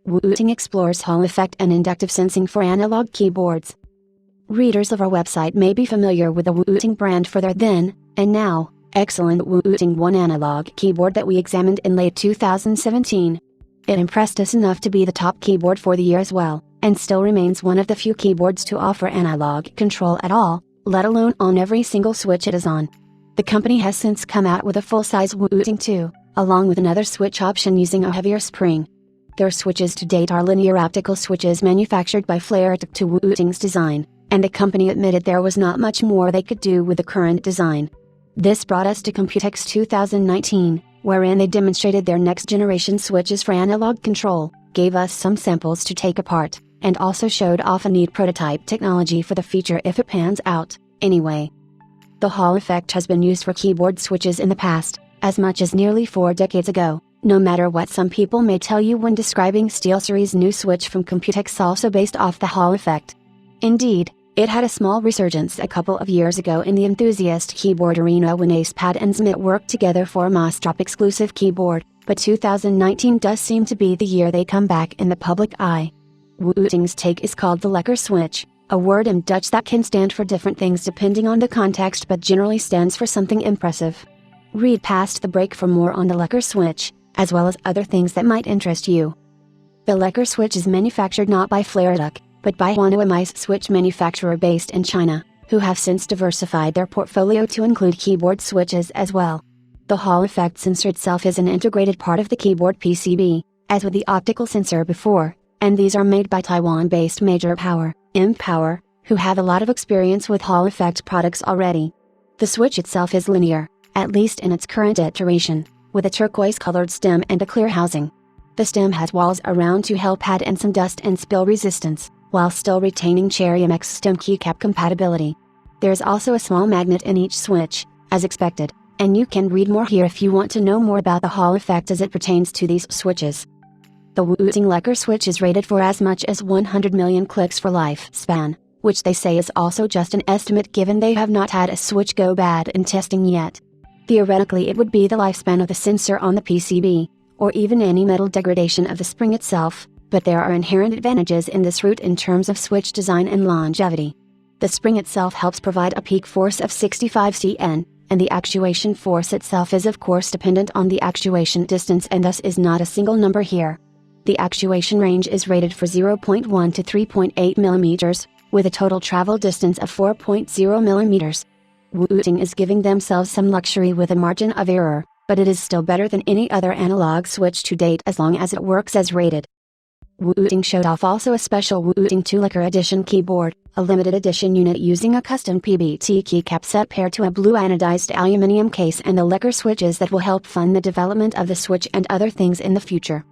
Wooting explores Hall effect and inductive sensing for analog keyboards. Readers of our website may be familiar with the Wooting brand for their then, and now, excellent Wooting 1 analog keyboard that we examined in late 2017. It impressed us enough to be the top keyboard for the year as well, and still remains one of the few keyboards to offer analog control at all, let alone on every single switch it is on. The company has since come out with a full-size Wooting 2, along with another switch option using a heavier spring. Their switches to date are linear optical switches manufactured by Flair to Wooting's design, and the company admitted there was not much more they could do with the current design. This brought us to Computex 2019, wherein they demonstrated their next-generation switches for analog control, gave us some samples to take apart, and also showed off a neat prototype technology for the feature if it pans out, anyway. The Hall effect has been used for keyboard switches in the past, as much as nearly 4 decades ago, no matter what some people may tell you when describing SteelSeries' new switch from Computex also based off the Hall effect. Indeed, it had a small resurgence a couple of years ago in the enthusiast keyboard arena when AcePad and Zmit worked together for a Mausdrop exclusive keyboard, but 2019 does seem to be the year they come back in the public eye. Wooting's take is called the lekker switch, a word in Dutch that can stand for different things depending on the context but generally stands for something impressive. Read past the break for more on the lekker switch, as well as other things that might interest you. The lekker switch is manufactured not by Flair, but by Huano, a mice switch manufacturer based in China, who have since diversified their portfolio to include keyboard switches as well. The Hall effect sensor itself is an integrated part of the keyboard PCB, as with the optical sensor before, and these are made by Taiwan-based Major Power, M-Power, who have a lot of experience with Hall effect products already. The switch itself is linear, at least in its current iteration, with a turquoise-colored stem and a clear housing. The stem has walls around to help add in some dust and spill resistance, while still retaining Cherry MX stem keycap compatibility. There's also a small magnet in each switch, as expected, and you can read more here if you want to know more about the Hall effect as it pertains to these switches. The Wooting lekker switch is rated for as much as 100 million clicks for lifespan, which they say is also just an estimate given they have not had a switch go bad in testing yet. Theoretically it would be the lifespan of the sensor on the PCB, or even any metal degradation of the spring itself, but there are inherent advantages in this route in terms of switch design and longevity. The spring itself helps provide a peak force of 65 cN, and the actuation force itself is of course dependent on the actuation distance and thus is not a single number here. The actuation range is rated for 0.1 to 3.8 mm, with a total travel distance of 4.0 mm. Wooting is giving themselves some luxury with a margin of error, but it is still better than any other analog switch to date as long as it works as rated. Wooting showed off also a special Wooting 2 lekker edition keyboard, a limited edition unit using a custom PBT keycap set paired to a blue anodized aluminum case and the lekker switches that will help fund the development of the switch and other things in the future.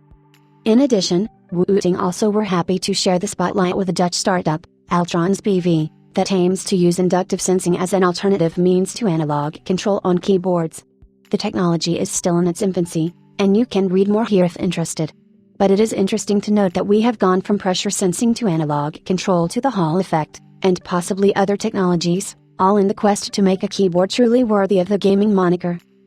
In addition, Wooting also were happy to share the spotlight with a Dutch startup, Altrons BV, that aims to use inductive sensing as an alternative means to analog control on keyboards. The technology is still in its infancy, and you can read more here if interested. But it is interesting to note that we have gone from pressure sensing to analog control to the Hall effect, and possibly other technologies, all in the quest to make a keyboard truly worthy of the gaming moniker.